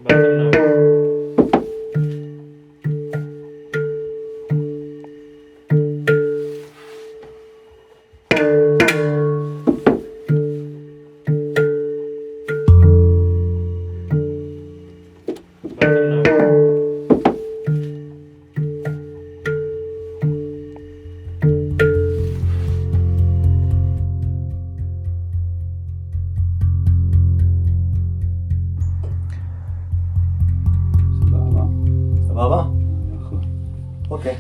bottom note. Bottom note. סבבה? אוקיי.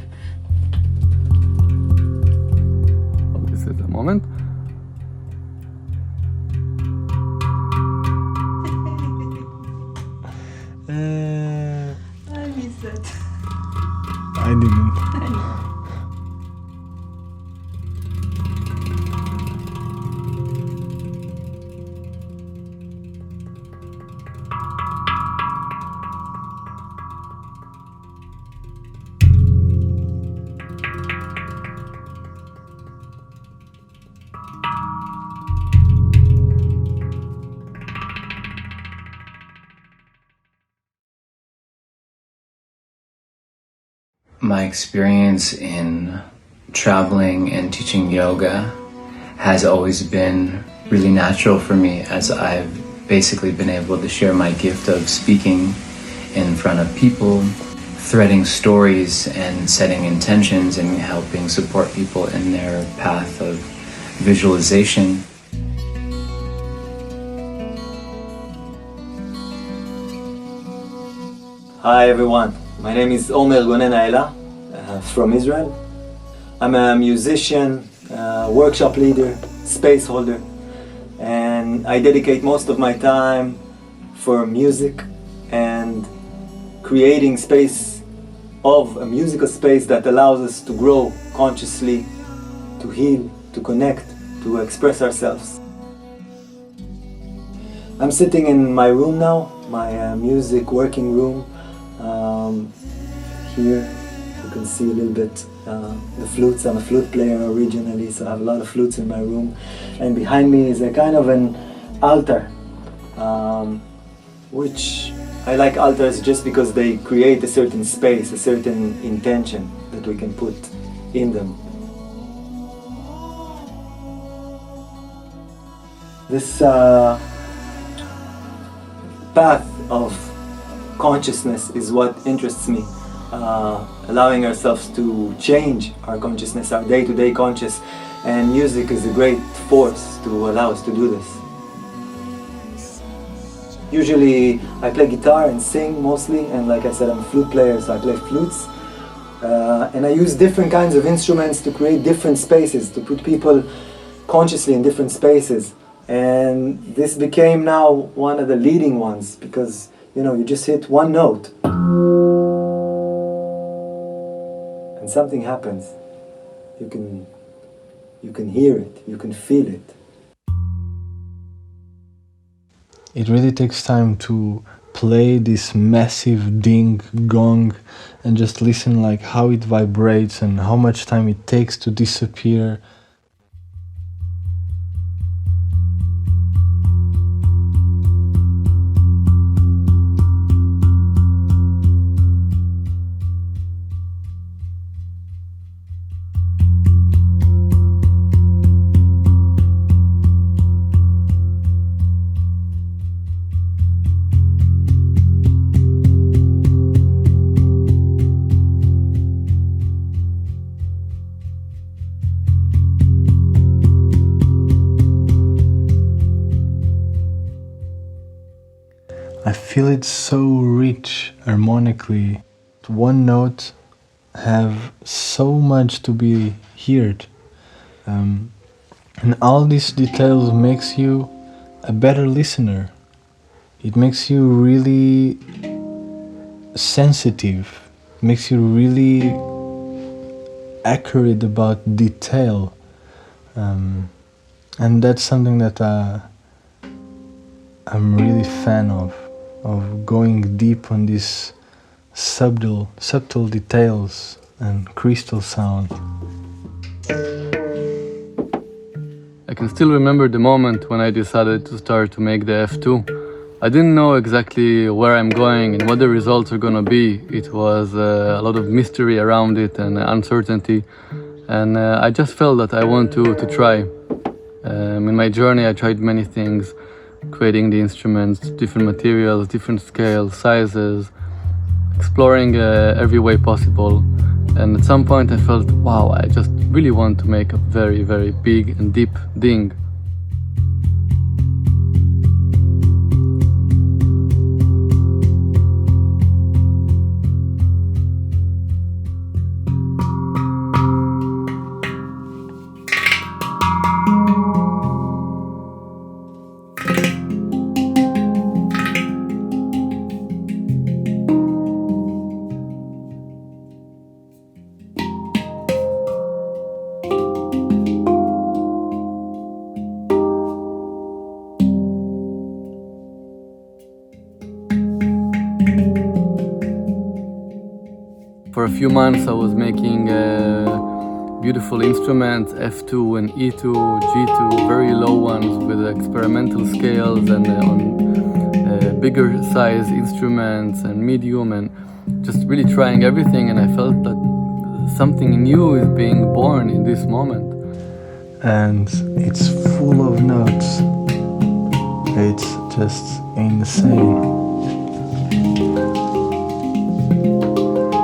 This is a moment. I miss that. I didn't. My experience in traveling and teaching yoga has always been really natural for me, as I've basically been able to share my gift of speaking in front of people, threading stories and setting intentions and helping support people in their path of visualization. Hi everyone, my name is Omer Gonen Ayla from Israel. I'm a musician, workshop leader, space holder, and I dedicate most of my time for music and creating space of a musical space that allows us to grow consciously, to heal, to connect, to express ourselves. I'm sitting in my room now, my music working room. Here you can see a little bit the flutes. I'm a flute player originally, so I have a lot of flutes in my room. And behind me is a kind of an altar, which I like altars just because they create a certain space, a certain intention that we can put in them. This path of consciousness is what interests me, allowing ourselves to change our consciousness, our day-to-day conscious, and music is a great force to allow us to do this. Usually I play guitar and sing mostly, and like I said, I'm a flute player, so I play flutes. And I use different kinds of instruments to create different spaces, to put people consciously in different spaces. And this became now one of the leading ones, because you just hit one note and something happens. You can hear it, you can feel it. It really takes time to play this massive ding gong and just listen like how it vibrates and how much time it takes to disappear. I feel it so rich harmonically. One note have so much to be heard, and all these details makes you a better listener. It makes you really sensitive, makes you really accurate about detail, and that's something that I'm really fan of going deep on these subtle details and crystal sound. I can still remember the moment when I decided to start to make the F2. I didn't know exactly where I'm going and what the results are gonna be. It was a lot of mystery around it and uncertainty. And I just felt that I want to try. In my journey, I tried many things, creating the instruments, different materials, different scales, sizes, exploring every way possible. And at some point I felt, wow, I just really want to make a very, very big and deep ding. For a few months I was making beautiful instruments, F2 and E2, G2, very low ones with experimental scales and on bigger size instruments and medium, and just really trying everything, and I felt that something new is being born in this moment. And it's full of notes. It's just insane.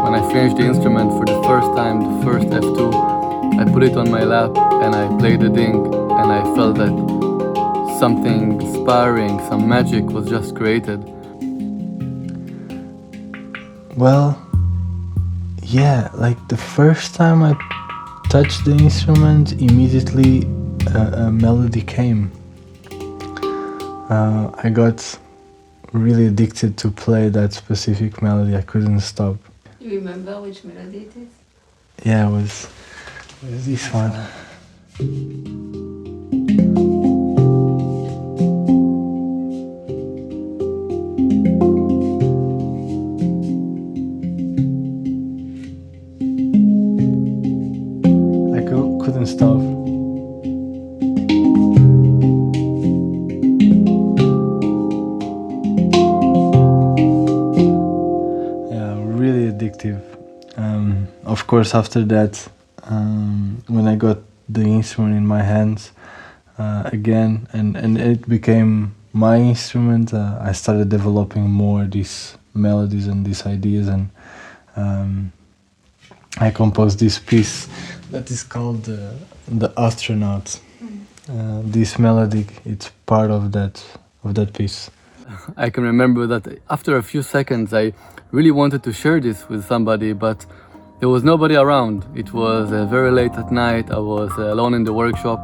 When I finished the instrument for the first time, the first F2, I put it on my lap and I played the ding, and I felt that something inspiring, some magic was just created. Well, yeah, like the first time I touched the instrument, immediately a melody came. I got really addicted to play that specific melody. I couldn't stop. You remember which melody it is? Yeah, it was this one. I couldn't stop. Addictive. Of course, after that, when I got the instrument in my hands again, and it became my instrument, I started developing more these melodies and these ideas, and I composed this piece that is called the Astronaut. This melody, it's part of that piece. I can remember that after a few seconds I really wanted to share this with somebody, but there was nobody around. It was very late at night, I was alone in the workshop,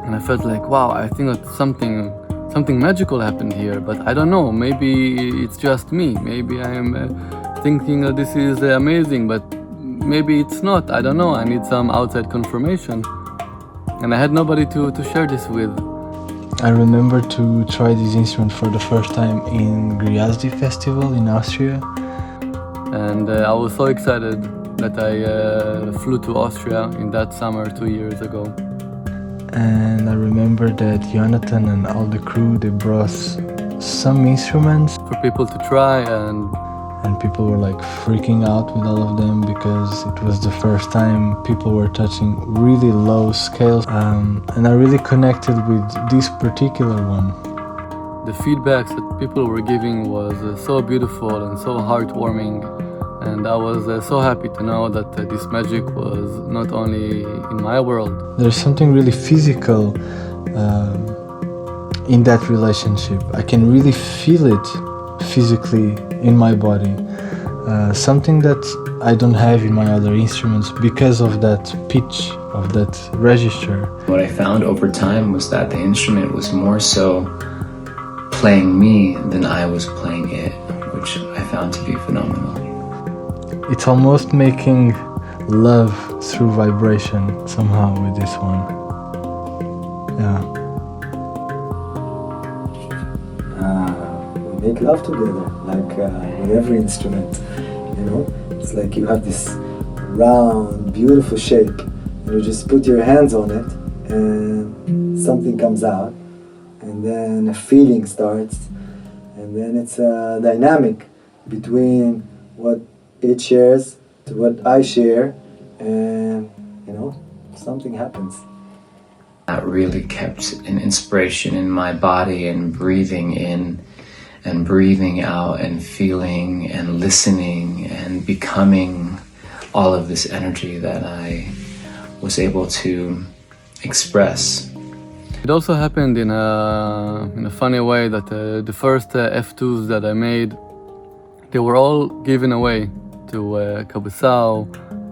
and I felt like, wow, I think that something magical happened here, but I don't know, maybe it's just me, maybe I'm thinking that this is amazing, but maybe it's not, I don't know, I need some outside confirmation. And I had nobody to share this with. I remember to try this instrument for the first time in Gryazdi Festival in Austria. And I was so excited that I flew to Austria in that summer 2 years ago. And I remember that Jonathan and all the crew, they brought some instruments for people to try, and people were like freaking out with all of them because it was the first time people were touching really low scales, and I really connected with this particular one. The feedbacks that people were giving was so beautiful and so heartwarming, and I was so happy to know that this magic was not only in my world. There's something really physical in that relationship. I can really feel it physically in my body, something that I don't have in my other instruments because of that pitch, of that register. What I found over time was that the instrument was more so playing me than I was playing it, which I found to be phenomenal. It's almost making love through vibration somehow with this one. Yeah. We make love together, like with every instrument, you know? It's like you have this round, beautiful shape, and you just put your hands on it, and something comes out, and then a feeling starts, And then it's a dynamic between what it shares to what I share, and something happens. That really kept an inspiration in my body, and breathing in and breathing out and feeling and listening and becoming all of this energy that I was able to express. It also happened in a funny way that the first F2s that I made, they were all given away to Kabusao,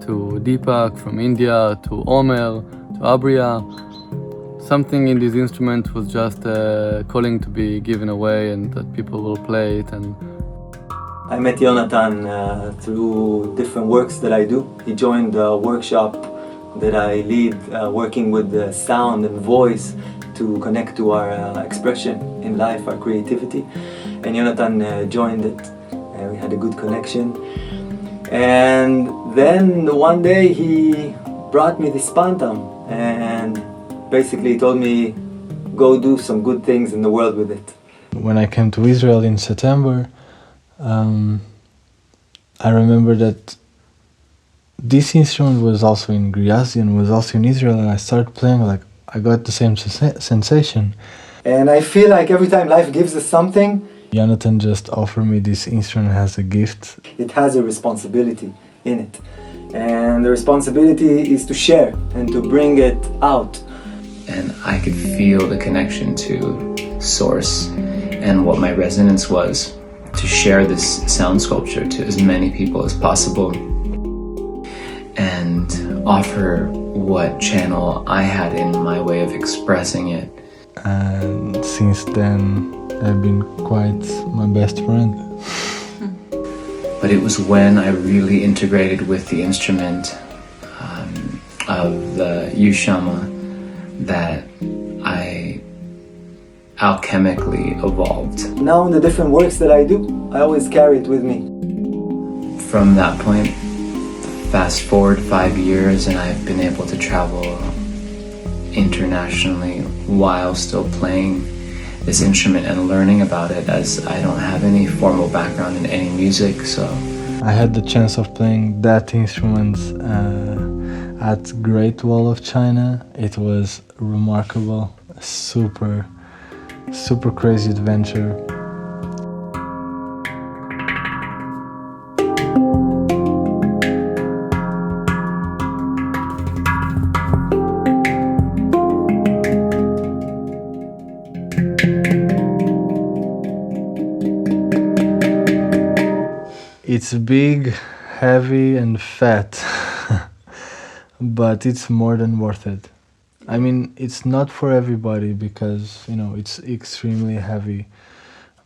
to Deepak from India, to Omer, to Abria. Something in this instrument was just calling to be given away and that people will play it. And I met Jonathan through different works that I do. He joined a workshop that I lead, working with the sound and voice to connect to our expression in life, our creativity. And Jonathan joined it, and we had a good connection. And then one day he brought me this Phantam and basically told me, go do some good things in the world with it. When I came to Israel in September, I remember that this instrument was also in Griazdi and was also in Israel, and I started playing, like I got the same sensation. And I feel like every time life gives us something, Jonathan just offered me this instrument as a gift. it has a responsibility in it. And the responsibility is to share and to bring it out. And I could feel the connection to source and what my resonance was, to share this sound sculpture to as many people as possible and offer what channel I had in my way of expressing it. And since then, I've been quite my best friend. But it was when I really integrated with the instrument of the Yishama that I alchemically evolved. Now in the different works that I do, I always carry it with me. From that point, fast forward 5 years, and I've been able to travel internationally while still playing this instrument and learning about it, as I don't have any formal background in any music. So I had the chance of playing that instrument at Great Wall of China. It was remarkable, a super crazy adventure. It's big, heavy and fat, but it's more than worth it. I mean, it's not for everybody because, it's extremely heavy,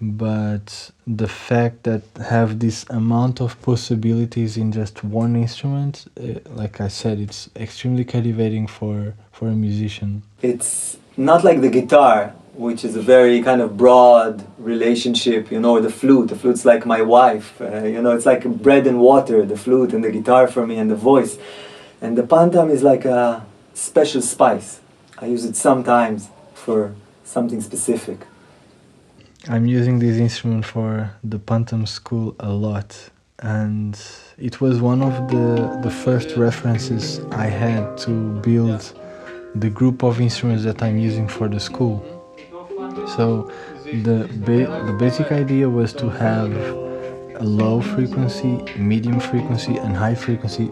but the fact that have this amount of possibilities in just one instrument, like I said, it's extremely captivating for a musician. It's not like the guitar, which is a very kind of broad relationship, or the flute. The flute's like my wife, it's like bread and water, the flute and the guitar for me and the voice. And the Phantam is like a special spice. I use it sometimes for something specific. I'm using this instrument for the Phantam school a lot, and it was one of the first references I had to build the group of instruments that I'm using for the school. So the basic idea was to have a low frequency, medium frequency and high frequency,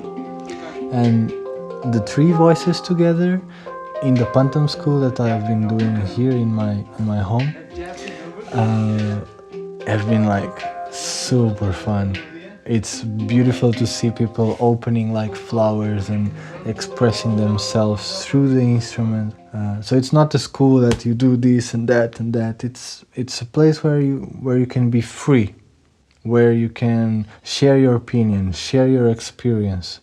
and the three voices together in the Phantam school that I've been doing here in my home have been like super fun. It's beautiful to see people opening like flowers and expressing themselves through the instrument. So it's not a school that you do this and that and that. It's a place where you can be free, where you can share your opinion, share your experience,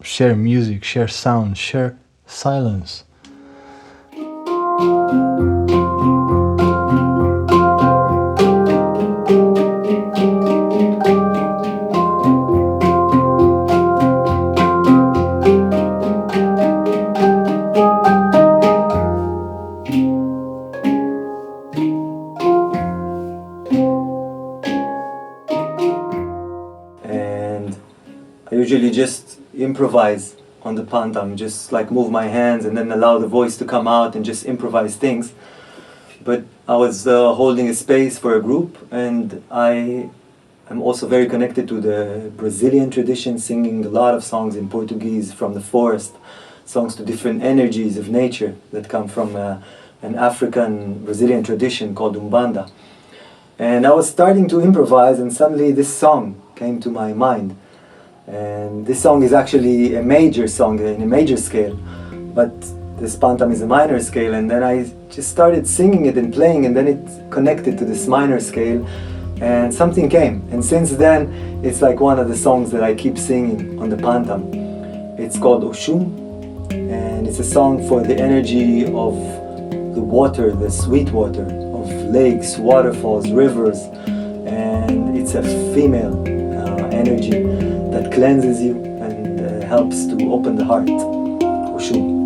share music, share sound, share silence. usually just improvise on the Phantam, just like move my hands and then allow the voice to come out and just improvise things. But I was holding a space for a group, and I'm also very connected to the Brazilian tradition, singing a lot of songs in Portuguese from the forest, songs to different energies of nature that come from an African Brazilian tradition called Umbanda. And I was starting to improvise, and suddenly this song came to my mind. And this song is actually a major song in a major scale, but this Phantam is a minor scale, and then I just started singing it and playing, and then it connected to this minor scale, and something came. And since then, it's like one of the songs that I keep singing on the Phantam. It's called Oshun, and it's a song for the energy of the water, the sweet water, of lakes, waterfalls, rivers, and it's a female energy that cleanses you and helps to open the heart. Oshun.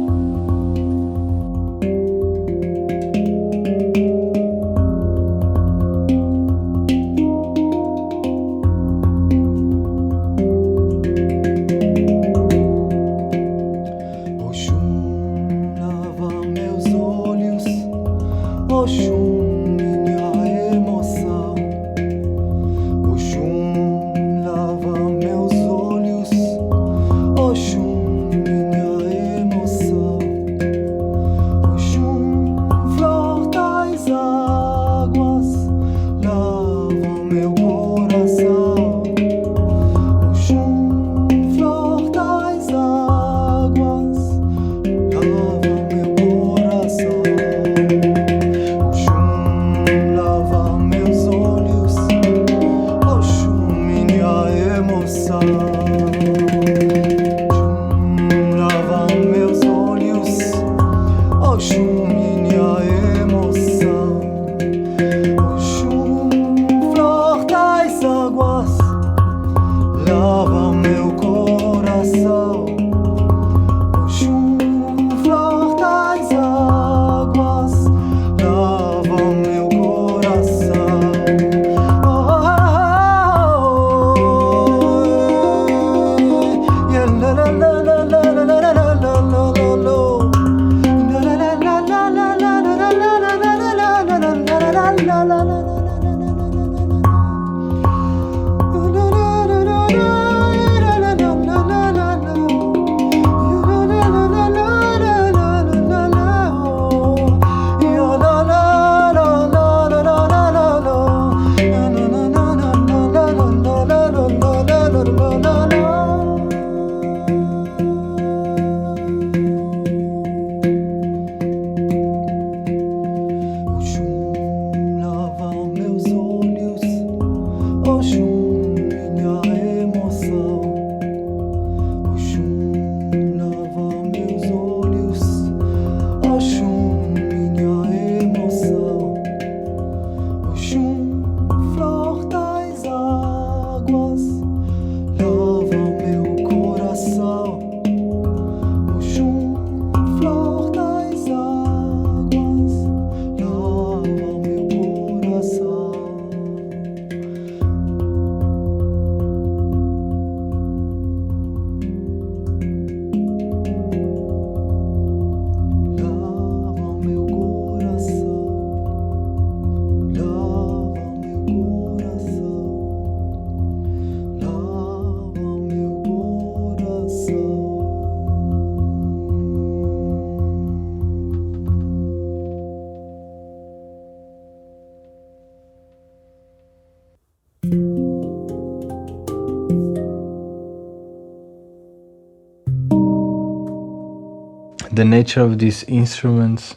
The nature of these instruments,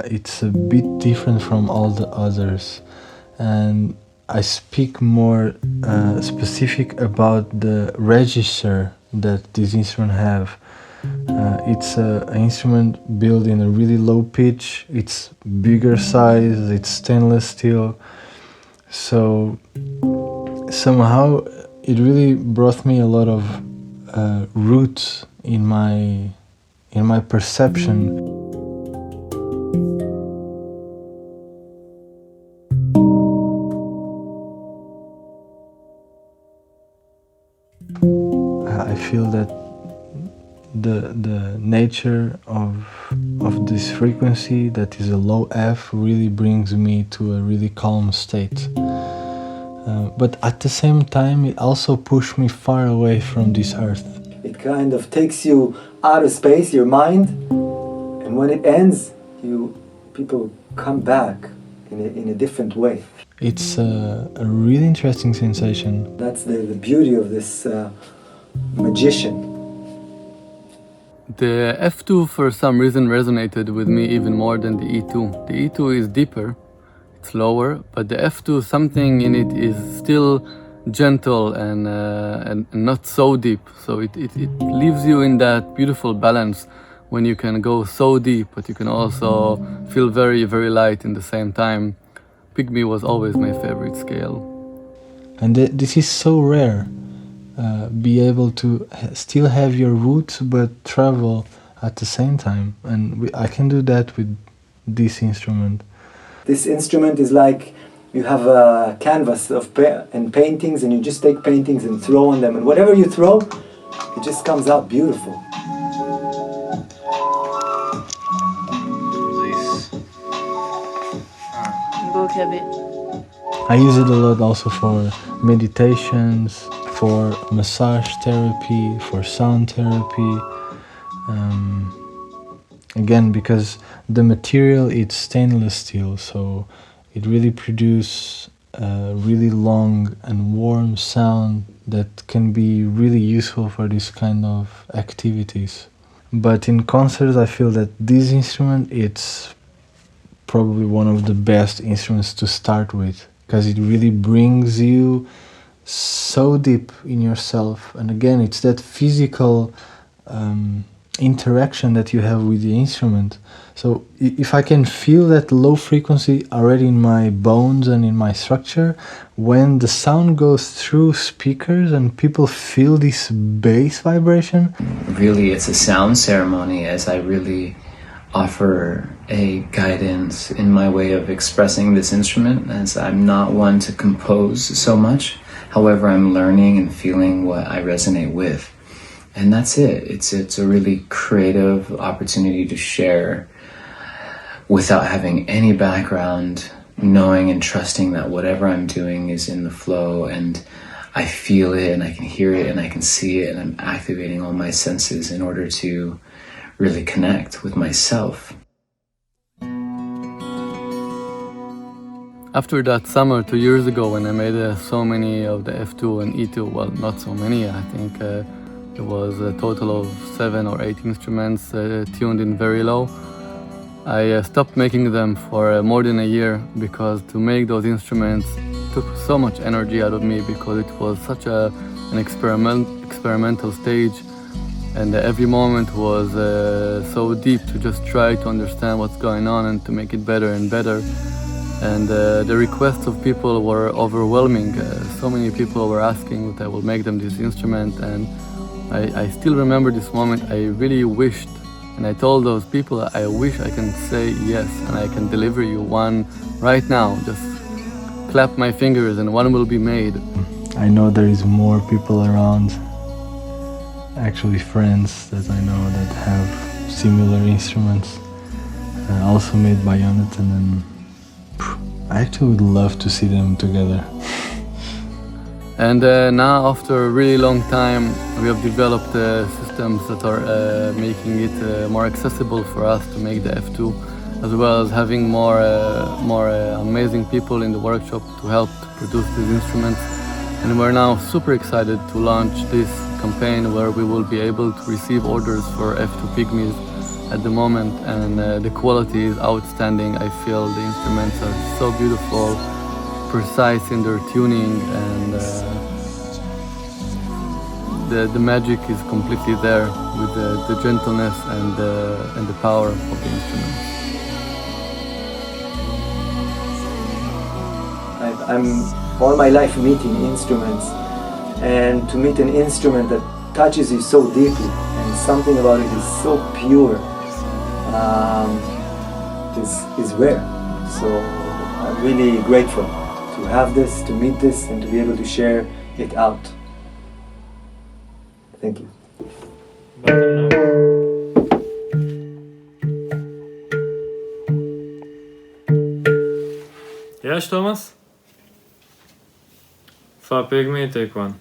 it's a bit different from all the others, and I speak more specific about the register that these instruments have. It's an instrument built in a really low pitch, it's bigger size, it's stainless steel, so somehow it really brought me a lot of roots in my perception. feel that the nature of this frequency, that is a low F, really brings me to a really calm state. But at the same time, it also pushed me far away from this earth. It kind of takes you out of space, your mind, and when it ends, people come back in a different way. It's a really interesting sensation. That's the beauty of this magician. The F2 for some reason resonated with me even more than the E2. The E2 is deeper, it's lower, but the F2, something in it is still gentle and not so deep. So it leaves you in that beautiful balance when you can go so deep, but you can also feel very, very light in the same time. Pygmy was always my favorite scale. And this is so rare. Be able to still have your roots but travel at the same time, and I can do that with this instrument. This instrument is like you have a canvas of and paintings, and you just take paintings and throw on them, and whatever you throw, it just comes out beautiful. I use it a lot also for meditations, for massage therapy, for sound therapy. Again, because the material, it's stainless steel, so it really produces a really long and warm sound that can be really useful for this kind of activities. But in concerts, I feel that this instrument, it's probably one of the best instruments to start with, because it really brings you so deep in yourself. And again, it's that physical interaction that you have with the instrument. So if I can feel that low frequency already in my bones and in my structure, when the sound goes through speakers and people feel this bass vibration. Really, it's a sound ceremony, as I really offer a guidance in my way of expressing this instrument, as I'm not one to compose so much. However, I'm learning and feeling what I resonate with. And that's it. It's a really creative opportunity to share without having any background, knowing and trusting that whatever I'm doing is in the flow, and I feel it and I can hear it and I can see it, and I'm activating all my senses in order to really connect with myself. After that summer 2 years ago, when I made so many of the F2 and E2, well, not so many, I think it was a total of 7 or 8 instruments tuned in very low. I stopped making them for more than a year, because to make those instruments took so much energy out of me, because it was such an experimental stage, and every moment was so deep to just try to understand what's going on and to make it better and better. And the requests of people were overwhelming. So many people were asking that I will make them this instrument, and I still remember this moment. I really wished, and I told those people, I wish I can say yes and I can deliver you one right now. Just clap my fingers and one will be made. I know there is more people around, actually friends that I know that have similar instruments, also made by Jonathan, and I actually would love to see them together. And now, after a really long time, we have developed systems that are making it more accessible for us to make the F2, as well as having more amazing people in the workshop to help to produce these instruments. And we're now super excited to launch this campaign where we will be able to receive orders for F2 Pygmies at the moment, and the quality is outstanding. I feel the instruments are so beautiful, precise in their tuning, and the magic is completely there with the gentleness and the power of the instrument. I'm all my life meeting instruments, and to meet an instrument that touches you so deeply and something about it is so pure is rare. So I'm really grateful to have this, to meet this, and to be able to share it out. Thank you. Bottom now. Yes, Thomas? For Pygmy, take one.